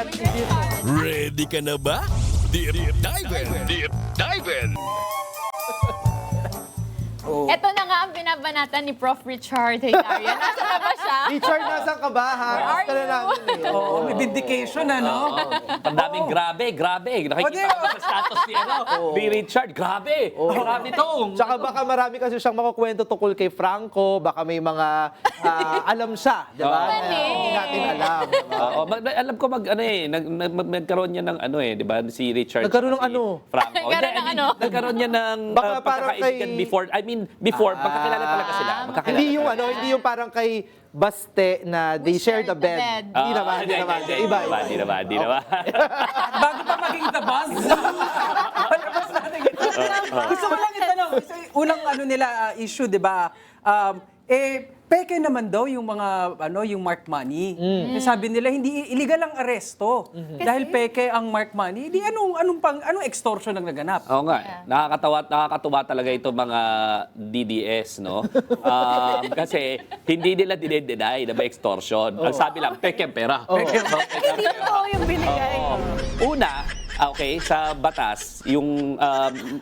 natin i-view. Ready ka na ba? Deep Dive! Deep Dive! Ito na nga ang binabanatan ni Prof. Richard Hilario. Nasa na ba siya? Richard, nasan ka ba? Ha? Where are Gusto na you? namin eh. Oo, may vindication, ano? Ang daming grabe. Nakikita ko sa status ni, ni Richard. Grabe. Grabe to. Tsaka baka marami kasi siyang makukwento tungkol kay Franco, baka may mga alam siya, di ba? Oo. Na hindi natin alam. Diba? Oo, alam ko nagkaroon niya ng di ba, si Richard. Nagkaroon ng si ano? Franco. Nagkaroon ng ano? Nagkaroon niya ng Baka parang pagkakaibigan kay- before, magkakilala talaga sila. Magkakilala Hindi yung talaga. hindi yung parang kay Baste na they share the bed. Hindi naman, hindi naman. Iba. Hindi naman. Bago pa maging the buzz. Palabas natin ito. Gusto ko lang itanong, unang issue, di ba? Peke naman daw yung mga, yung mark money. Kasi sabi nila, hindi illegal ang aresto. Dahil peke ang mark money, di anong extortion ang naganap? Oo nga. Nakakatuwa talaga itong mga DDS, no? Kasi hindi nila dinedeny na may extortion. Ang sabi lang, peke ang pera. Hindi totoo yung binigay. Una, sa batas, yung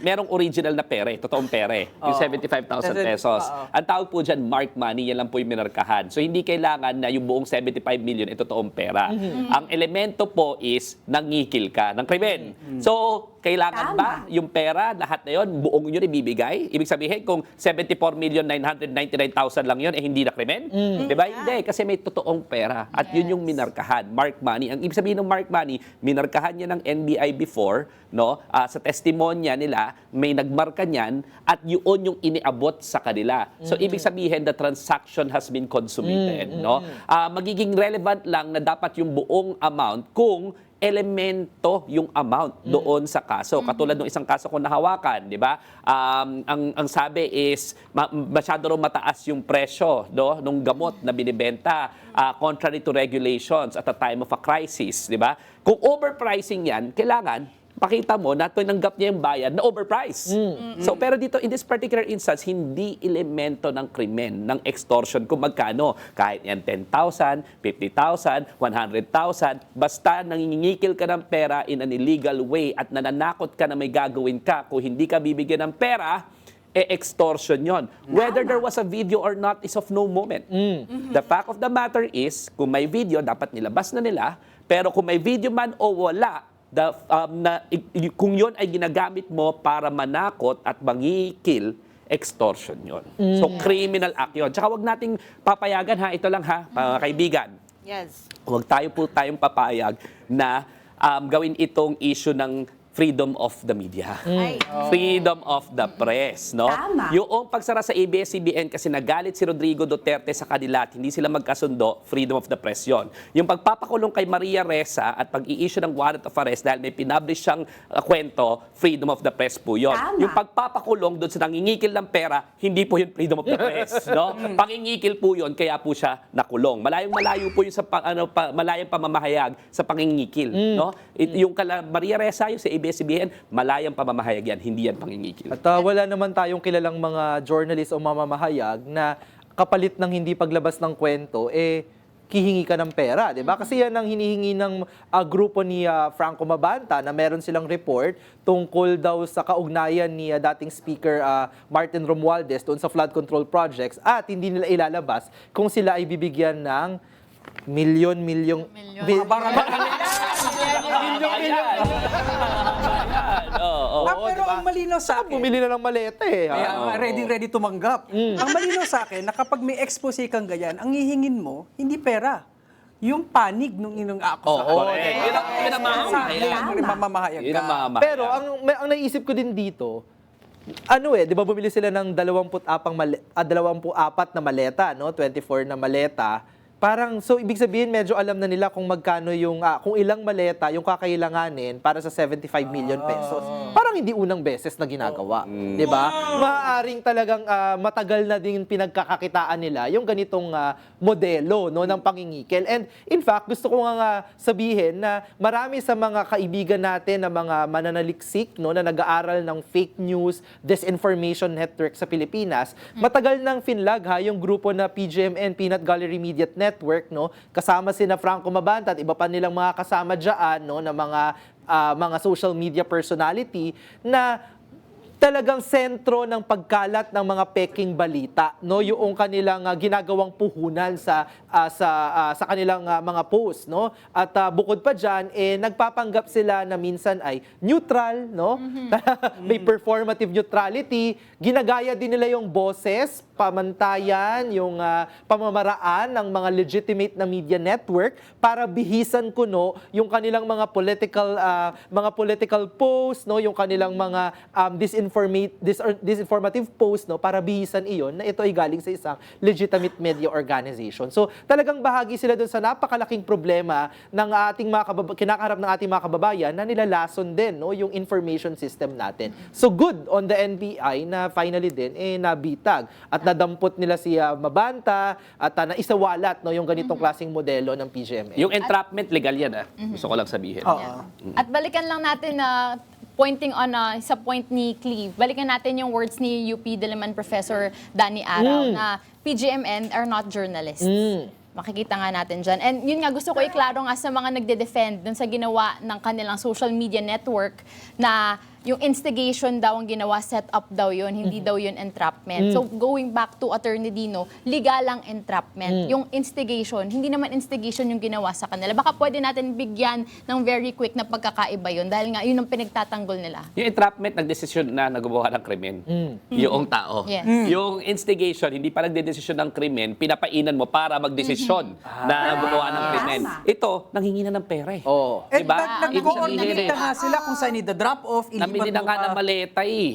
merong original na pere, totoong pere, yung 75,000 pesos. Ang tawag po dyan, mark money, yan lang po yung minarkahan. So, hindi kailangan na yung buong 75 million ay totoong pera. Ang elemento po is nangikil ka ng krimen. So, kailangan ba yung pera, lahat na yun, buong yun ibibigay? Ibig sabihin, kung 74,999,000 lang yun, hindi na krimen? Diba? Hindi, kasi may totoong pera. At yun yung minarkahan, mark money. Ang ibig sabihin ng mark money, minarkahan niya ng NBI before, no? Sa testimonya nila, may nagmarka niyan, at yun yung iniabot sa kanila. So, ibig sabihin, the transaction has been consummated, no? Magiging relevant lang na dapat yung buong amount kung elemento yung amount doon sa kaso. Katulad ng isang kaso kung nahawakan, di ba? Ang sabi is masyado rin mataas yung presyo nung gamot na binibenta contrary to regulations at a time of a crisis, di ba? Kung overpricing yan, kailangan pakita mo na tinanggap niya yung bayad na overprice. So, pero dito, in this particular instance, hindi elemento ng krimen, ng extortion kung magkano. Kahit yan 10,000, 50,000, 100,000, basta nangingikil ka ng pera in an illegal way at nananakot ka na may gagawin ka kung hindi ka bibigyan ng pera, extortion yon. Whether there was a video or not is of no moment. The fact of the matter is, kung may video, dapat nilabas na nila, pero kung may video man o wala, kung yon ay ginagamit mo para manakot at mangikil, extortion yon. So, criminal act yun. Tsaka wag nating papayagan, ito lang mga kaibigan. Yes. Huwag tayong papayag na gawin itong issue ng freedom of the media. Freedom of the press, no? Tama. Yung pagsara sa ABS-CBN kasi nagalit si Rodrigo Duterte sa kanila at hindi sila magkasundo, freedom of the press yon. Yung pagpapakulong kay Maria Ressa at pag-i-issue ng warrant of arrest dahil may pinablish siyang kwento, freedom of the press po yon. Yung pagpapakulong doon sa nangingikil ng pera, hindi po yun freedom of the press, no? Pangingikil po yun, kaya po siya nakulong. Malayong-malayo po yun sa malayang pamamahayag sa pangingikil, no? Yung Maria Ressa, yung sa ABS-CBN, malayang pamamahayag yan, hindi yan pangingikil. At wala naman tayong kilalang mga journalist o mamamahayag na kapalit ng hindi paglabas ng kwento, hihingi ka ng pera, di ba? Kasi yan ang hinihingi ng grupo ni Franco Mabanta na meron silang report tungkol daw sa kaugnayan ni dating Speaker Martin Romualdez doon sa flood control projects at hindi nila ilalabas kung sila ay bibigyan ng milyon. Pero ang malinaw sa akin, Bumili na ng maleta ready tumanggap. Ang malinaw sa akin, na kapag may expose kang ganyan, ang hihingin mo, hindi pera. Yung panig nung inong ako sa Correct. Yun ang mamamahayag Yun ka. ang mamamahayag. Pero ang naisip ko din dito, di ba bumili sila ng 24 na maleta, no? 24 na maleta. Parang, so ibig sabihin, medyo alam na nila kung magkano yung, kung ilang maleta yung kakailanganin para sa 75 million pesos. Parang hindi unang beses na ginagawa. Di ba? Maaaring talagang matagal na din pinagkakakitaan nila yung ganitong modelo no, ng pangingikil. And in fact, gusto ko nga sabihin na marami sa mga kaibigan natin na mga mananaliksik no, na nag-aaral ng fake news, disinformation network sa Pilipinas, matagal nang finlag yung grupo na PGMN, Peanut Gallery Media Network, Network, no? Kasama sina Franco Mabanta at iba pa nilang mga kasama diyan, no, na mga social media personality na talagang sentro ng pagkalat ng mga peking balita, no, yung kanilang ginagawang puhunan sa kanilang mga post, no, at bukod pa diyan nagpapanggap sila na minsan ay neutral, no, may performative neutrality, ginagaya din nila yung boses, pamantayan, yung pamamaraan ng mga legitimate na media network para bihisan kuno yung kanilang mga political posts, no, yung kanilang mga disinformative post, no, para bihisan iyon na ito ay galing sa isang legitimate media organization. So talagang bahagi sila dun sa napakalaking problema ng ating kinakaharap ng ating mga kababayan na nilalason din, no, yung information system natin. So good on the NBI na finally din nabitag at nadampot nila si Mabanta at naisawalat, no, yung ganitong klaseng modelo ng PGMA. Yung entrapment, legal yan, Gusto ko lang sabihin. At balikan lang natin na pointing on sa point ni Cleve, balikan natin yung words ni UP Diliman Professor Danny Araw na PGMN are not journalists. Makikita nga natin dyan. And yun nga, gusto ko iklaro nga sa mga nagde-defend dun sa ginawa ng kanilang social media network na yung instigation daw ang ginawa, set up daw yun, hindi daw yun entrapment. So going back to Attorney Dino, legal ang entrapment. Yung instigation, hindi naman instigation yung ginawa sa kanila. Baka pwede natin bigyan ng very quick na pagkakaiba yun dahil nga yun ang pinagtatanggol nila. Yung entrapment, nagdesisyon na nagbubuha ng krimen. Yung tao. Yes. Yung instigation, hindi pa nagdedesisyon ng krimen, pinapainan mo para magdesisyon na gumawa ng krimen. Ito, nanghingi na ng pera eh. Oh. And Diba? nag-coordinate na nga sila kung saan i-drop off, Namili na nga ng maleta eh.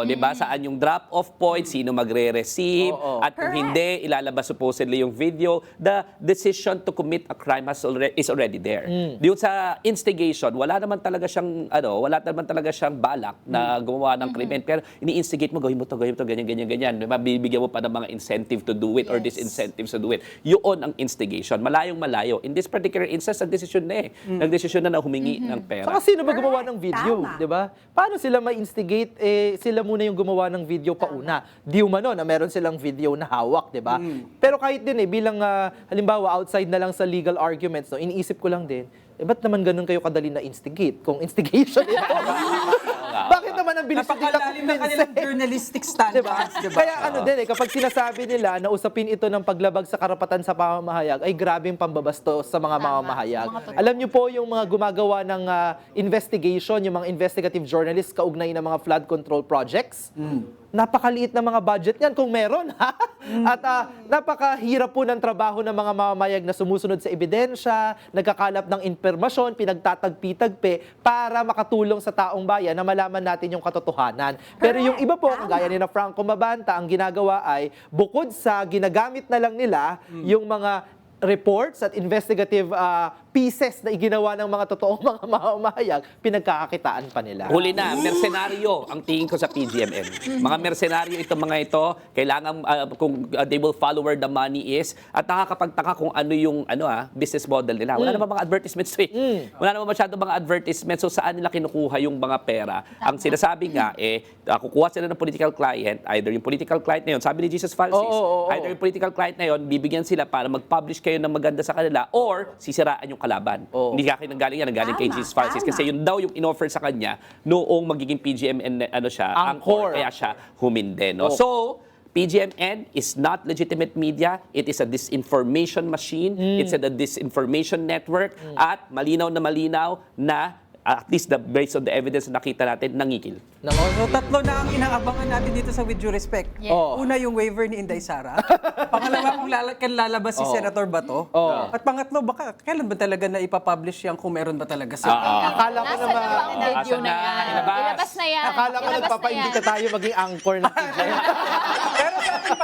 Di ba? Saan yung drop-off point, sino magre-receive, at kung hindi, ilalabas supposedly yung video. The decision to commit a crime is already there. Doon sa instigation, wala naman talaga siyang balak na gumawa ng krimen. Pero ini-instigate mo, gawin mo to, ganyan. Diba? Bibigyan mo pa ng mga incentive to do it or disincentives to do it. Yun ang instigation. Malayong-malayo. In this particular instance, nagdesisyon na Nagdesisyon na humingi ng pera. Saka sino ba gumawa ng video, di ba? Paano sila ma-instigate? Sila muna yung gumawa ng video pauna. Di umano na meron silang video na hawak, di ba? Pero kahit din bilang halimbawa outside na lang sa legal arguments, no, iniisip ko lang din, ba't naman ganun kayo kadali na instigate? Kung instigation ito. Bakit naman ang bilis nila napakalalim na kanilang journalistic Diba? standards, diba? Kaya kapag sinasabi nila na usapin ito ng paglabag sa karapatan sa pamamahayag, ay grabing pambabasto sa mga mamamahayag. Alam niyo po yung mga gumagawa ng investigation, yung mga investigative journalists kaugnay ng mga flood control projects, napakaliit na mga budget niyan kung meron, ha? At napakahirap po ng trabaho ng mga mamamayag na sumusunod sa ebidensya, nagkakalap ng impormasyon, pinagtatagpi-tagpi para makatulong sa taong bayan na malaman natin yung katotohanan. Pero yung iba po, gaya ni na Franco Mabanta, ang ginagawa ay bukod sa ginagamit na lang nila yung mga reports at investigative pieces na iginawa ng mga totoong mga mamamahayag, pinagkakakitaan pa nila. Huli na, mersenaryo ang tingin ko sa PGMN. Mga mersenaryo itong mga ito, kailangan kung they will follow where the money is, at nakakapagtaka kung ano yung business model nila. Wala naman mga advertisements Wala naman masyado mga advertisements, so saan nila kinukuha yung mga pera. Ang sinasabi nga, kukuha sila ng political client, either yung political client na yun, sabi ni Jesus Falsis, either yung political client na yun, bibigyan sila para mag-publish kayo ng maganda sa kanila, or sisiraan yung kalaban. Hindi ka nanggaling yan, nanggaling kay Jesus Falsis. Kasi yun daw yung in-offer sa kanya noong magiging PGMN angkor, kaya siya humindi. No? So, PGMN is not legitimate media. It is a disinformation machine. It's a disinformation network. At malinaw na at least based on the evidence na nakita natin, nangikil. So tatlo na ang inaabangan natin dito sa With Due Respect. Yes. Una yung waiver ni Inday Sara. Pangalawa kung lalabas si Senator Bato. At pangatlo, baka kailan ba talaga na ipapublish yan kung meron ba talaga sila? Akala ko Nasa na ba ang video Asan na na? yan? Ilabas. Ilabas na yan. Akala ko Ilabas na nagpapa-invita yan. tayo maging anchor ng PGMA. Pero sa ating